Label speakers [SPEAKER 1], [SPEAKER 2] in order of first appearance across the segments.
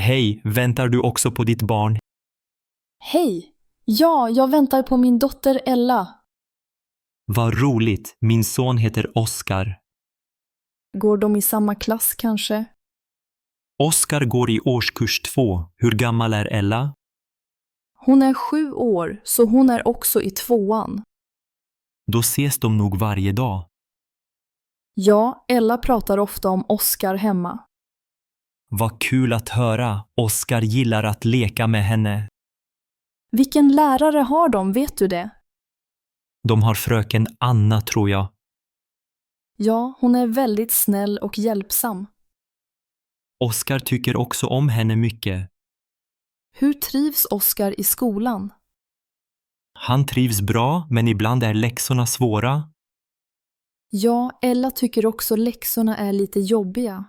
[SPEAKER 1] Hej, väntar du också på ditt barn?
[SPEAKER 2] Hej! Ja, jag väntar på min dotter Ella.
[SPEAKER 1] Vad roligt, min son heter Oskar.
[SPEAKER 2] Går de i samma klass kanske?
[SPEAKER 1] Oskar går i årskurs 2. Hur gammal är Ella?
[SPEAKER 2] Hon är 7 år, så hon är också i 2:an.
[SPEAKER 1] Då ses de nog varje dag.
[SPEAKER 2] Ja, Ella pratar ofta om Oskar hemma.
[SPEAKER 1] Vad kul att höra. Oskar gillar att leka med henne.
[SPEAKER 2] Vilken lärare har de, vet du det?
[SPEAKER 1] De har fröken Anna, tror jag.
[SPEAKER 2] Ja, hon är väldigt snäll och hjälpsam.
[SPEAKER 1] Oskar tycker också om henne mycket.
[SPEAKER 2] Hur trivs Oskar i skolan?
[SPEAKER 1] Han trivs bra, men ibland är läxorna svåra.
[SPEAKER 2] Ja, Ella tycker också läxorna är lite jobbiga.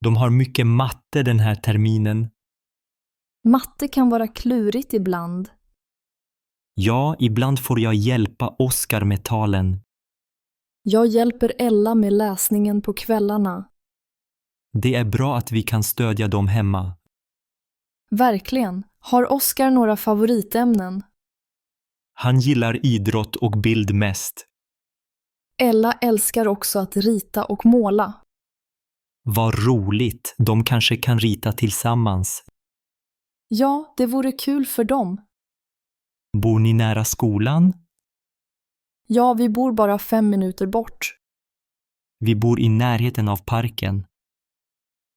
[SPEAKER 1] De har mycket matte den här terminen.
[SPEAKER 2] Matte kan vara klurigt ibland.
[SPEAKER 1] Ja, ibland får jag hjälpa Oskar med talen.
[SPEAKER 2] Jag hjälper Ella med läsningen på kvällarna.
[SPEAKER 1] Det är bra att vi kan stödja dem hemma.
[SPEAKER 2] Verkligen. Har Oskar några favoritämnen?
[SPEAKER 1] Han gillar idrott och bild mest.
[SPEAKER 2] Ella älskar också att rita och måla.
[SPEAKER 1] Vad roligt, de kanske kan rita tillsammans.
[SPEAKER 2] Ja, det vore kul för dem.
[SPEAKER 1] Bor ni nära skolan?
[SPEAKER 2] Ja, vi bor bara 5 minuter bort.
[SPEAKER 1] Vi bor i närheten av parken.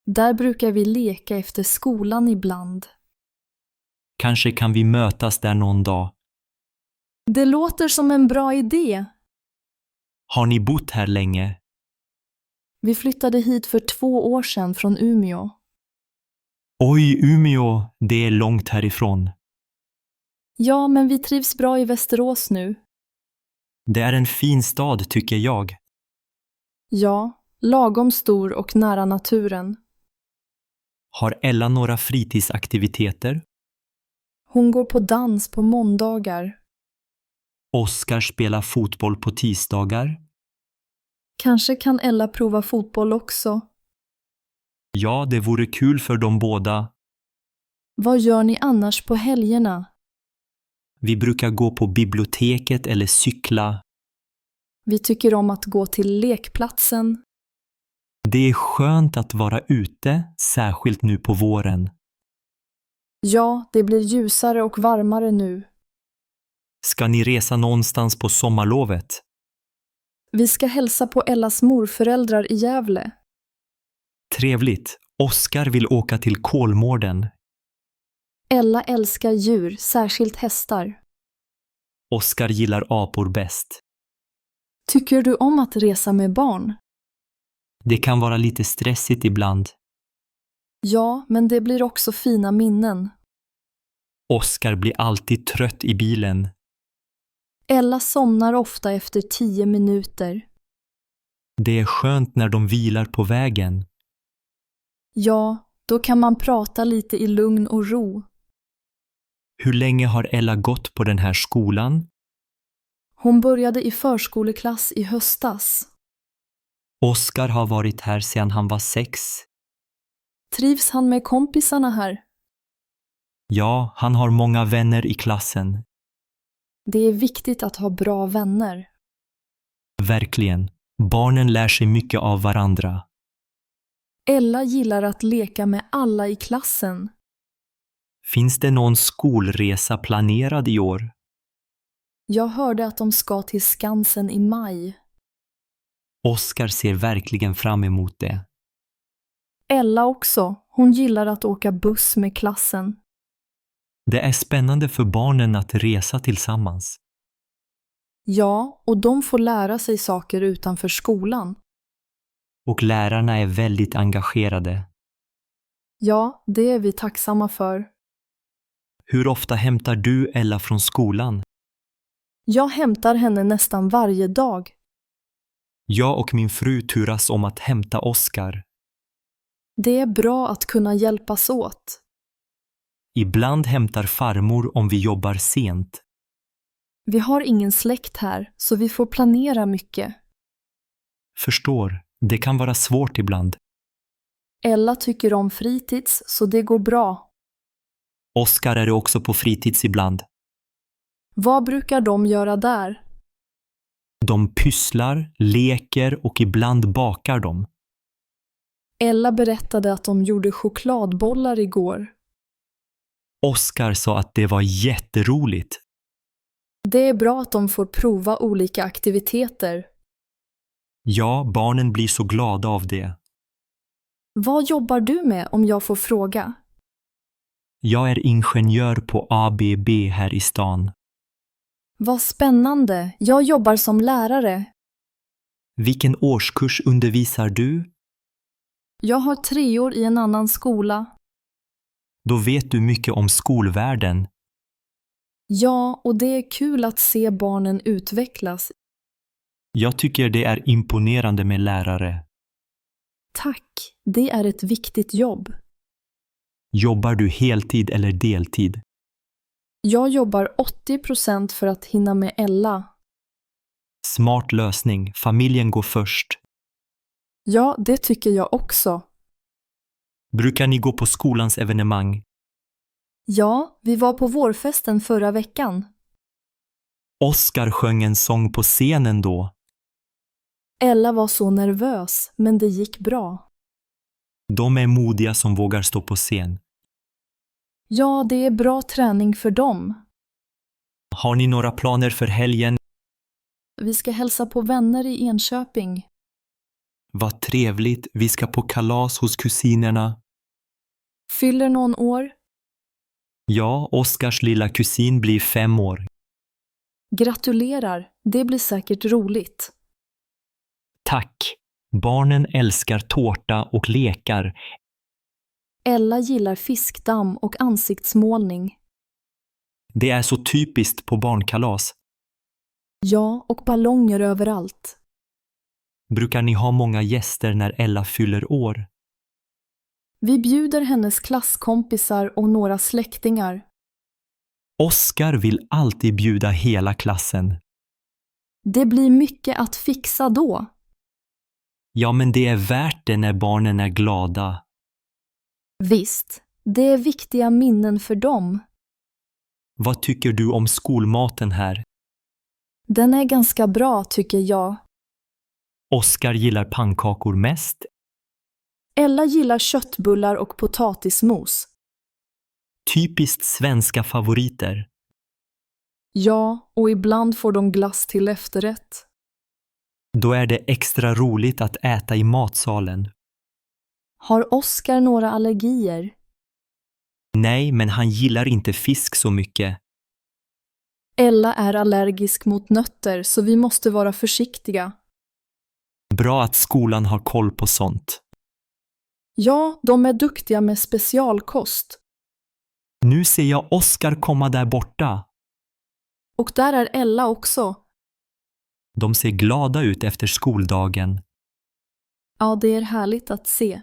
[SPEAKER 2] Där brukar vi leka efter skolan ibland.
[SPEAKER 1] Kanske kan vi mötas där någon dag.
[SPEAKER 2] Det låter som en bra idé.
[SPEAKER 1] Har ni bott här länge?
[SPEAKER 2] Vi flyttade hit för 2 år sedan från Umeå.
[SPEAKER 1] Oj, Umeå, det är långt härifrån.
[SPEAKER 2] Ja, men vi trivs bra i Västerås nu.
[SPEAKER 1] Det är en fin stad, tycker jag.
[SPEAKER 2] Ja, lagom stor och nära naturen.
[SPEAKER 1] Har Ella några fritidsaktiviteter?
[SPEAKER 2] Hon går på dans på måndagar.
[SPEAKER 1] Oskar spelar fotboll på tisdagar.
[SPEAKER 2] Kanske kan Ella prova fotboll också.
[SPEAKER 1] Ja, det vore kul för dem båda.
[SPEAKER 2] Vad gör ni annars på helgerna?
[SPEAKER 1] Vi brukar gå på biblioteket eller cykla.
[SPEAKER 2] Vi tycker om att gå till lekplatsen.
[SPEAKER 1] Det är skönt att vara ute, särskilt nu på våren.
[SPEAKER 2] Ja, det blir ljusare och varmare nu.
[SPEAKER 1] Ska ni resa någonstans på sommarlovet?
[SPEAKER 2] Vi ska hälsa på Ellas morföräldrar i Gävle.
[SPEAKER 1] Trevligt. Oskar vill åka till Kolmården.
[SPEAKER 2] Ella älskar djur, särskilt hästar.
[SPEAKER 1] Oskar gillar apor bäst.
[SPEAKER 2] Tycker du om att resa med barn?
[SPEAKER 1] Det kan vara lite stressigt ibland.
[SPEAKER 2] Ja, men det blir också fina minnen.
[SPEAKER 1] Oskar blir alltid trött i bilen.
[SPEAKER 2] Ella somnar ofta efter 10 minuter.
[SPEAKER 1] Det är skönt när de vilar på vägen.
[SPEAKER 2] Ja, då kan man prata lite i lugn och ro.
[SPEAKER 1] Hur länge har Ella gått på den här skolan?
[SPEAKER 2] Hon började i förskoleklass i höstas.
[SPEAKER 1] Oskar har varit här sedan han var 6.
[SPEAKER 2] Trivs han med kompisarna här?
[SPEAKER 1] Ja, han har många vänner i klassen.
[SPEAKER 2] Det är viktigt att ha bra vänner.
[SPEAKER 1] Verkligen. Barnen lär sig mycket av varandra.
[SPEAKER 2] Ella gillar att leka med alla i klassen.
[SPEAKER 1] Finns det någon skolresa planerad i år?
[SPEAKER 2] Jag hörde att de ska till Skansen i maj.
[SPEAKER 1] Oskar ser verkligen fram emot det.
[SPEAKER 2] Ella också. Hon gillar att åka buss med klassen.
[SPEAKER 1] Det är spännande för barnen att resa tillsammans.
[SPEAKER 2] Ja, och de får lära sig saker utanför skolan.
[SPEAKER 1] Och lärarna är väldigt engagerade.
[SPEAKER 2] Ja, det är vi tacksamma för.
[SPEAKER 1] Hur ofta hämtar du Ella från skolan?
[SPEAKER 2] Jag hämtar henne nästan varje dag.
[SPEAKER 1] Jag och min fru turas om att hämta Oskar.
[SPEAKER 2] Det är bra att kunna hjälpas åt.
[SPEAKER 1] Ibland hämtar farmor om vi jobbar sent.
[SPEAKER 2] Vi har ingen släkt här, så vi får planera mycket.
[SPEAKER 1] Förstår, det kan vara svårt ibland.
[SPEAKER 2] Ella tycker om fritids så det går bra.
[SPEAKER 1] Oskar är också på fritids ibland.
[SPEAKER 2] Vad brukar de göra där?
[SPEAKER 1] De pysslar, leker och ibland bakar de.
[SPEAKER 2] Ella berättade att de gjorde chokladbollar igår.
[SPEAKER 1] Oskar sa att det var jätteroligt.
[SPEAKER 2] Det är bra att de får prova olika aktiviteter.
[SPEAKER 1] Ja, barnen blir så glada av det.
[SPEAKER 2] Vad jobbar du med om jag får fråga?
[SPEAKER 1] Jag är ingenjör på ABB här i stan.
[SPEAKER 2] Vad spännande, jag jobbar som lärare.
[SPEAKER 1] Vilken årskurs undervisar du?
[SPEAKER 2] Jag har 3 år i en annan skola.
[SPEAKER 1] Då vet du mycket om skolvärlden.
[SPEAKER 2] Ja, och det är kul att se barnen utvecklas.
[SPEAKER 1] Jag tycker det är imponerande med lärare.
[SPEAKER 2] Tack, det är ett viktigt jobb.
[SPEAKER 1] Jobbar du heltid eller deltid?
[SPEAKER 2] Jag jobbar 80% för att hinna med Ella.
[SPEAKER 1] Smart lösning. Familjen går först.
[SPEAKER 2] Ja, det tycker jag också.
[SPEAKER 1] Brukar ni gå på skolans evenemang?
[SPEAKER 2] Ja, vi var på vårfesten förra veckan.
[SPEAKER 1] Oskar sjöng en sång på scenen då.
[SPEAKER 2] Ella var så nervös, men det gick bra.
[SPEAKER 1] De är modiga som vågar stå på scen.
[SPEAKER 2] Ja, det är bra träning för dem.
[SPEAKER 1] Har ni några planer för helgen?
[SPEAKER 2] Vi ska hälsa på vänner i Enköping.
[SPEAKER 1] Vad trevligt, vi ska på kalas hos kusinerna.
[SPEAKER 2] Fyller någon år?
[SPEAKER 1] Ja, Oskars lilla kusin blir 5 år.
[SPEAKER 2] Gratulerar, det blir säkert roligt.
[SPEAKER 1] Tack! Barnen älskar tårta och lekar.
[SPEAKER 2] Ella gillar fiskdamm och ansiktsmålning.
[SPEAKER 1] Det är så typiskt på barnkalas.
[SPEAKER 2] Ja, och ballonger överallt.
[SPEAKER 1] Brukar ni ha många gäster när Ella fyller år?
[SPEAKER 2] Vi bjuder hennes klasskompisar och några släktingar.
[SPEAKER 1] Oskar vill alltid bjuda hela klassen.
[SPEAKER 2] Det blir mycket att fixa då.
[SPEAKER 1] Ja, men det är värt det när barnen är glada.
[SPEAKER 2] Visst, det är viktiga minnen för dem.
[SPEAKER 1] Vad tycker du om skolmaten här?
[SPEAKER 2] Den är ganska bra tycker jag.
[SPEAKER 1] Oskar gillar pannkakor mest.
[SPEAKER 2] Ella gillar köttbullar och potatismos.
[SPEAKER 1] Typiskt svenska favoriter.
[SPEAKER 2] Ja, och ibland får de glass till efterrätt.
[SPEAKER 1] Då är det extra roligt att äta i matsalen.
[SPEAKER 2] Har Oskar några allergier?
[SPEAKER 1] Nej, men han gillar inte fisk så mycket.
[SPEAKER 2] Ella är allergisk mot nötter så vi måste vara försiktiga.
[SPEAKER 1] Bra att skolan har koll på sånt.
[SPEAKER 2] Ja, de är duktiga med specialkost.
[SPEAKER 1] Nu ser jag Oskar komma där borta.
[SPEAKER 2] Och där är Ella också.
[SPEAKER 1] De ser glada ut efter skoldagen.
[SPEAKER 2] Ja, det är härligt att se.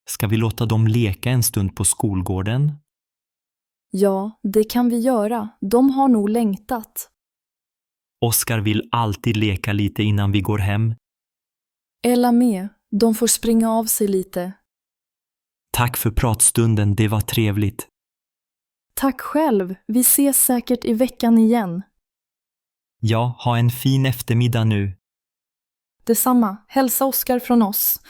[SPEAKER 1] Ska vi låta dem leka en stund på skolgården?
[SPEAKER 2] Ja, det kan vi göra. De har nog längtat.
[SPEAKER 1] Oskar vill alltid leka lite innan vi går hem.
[SPEAKER 2] Ella med. De får springa av sig lite.
[SPEAKER 1] Tack för pratstunden, det var trevligt.
[SPEAKER 2] Tack själv. Vi ses säkert i veckan igen.
[SPEAKER 1] Ja, ha en fin eftermiddag nu.
[SPEAKER 2] Detsamma. Hälsa Oskar från oss.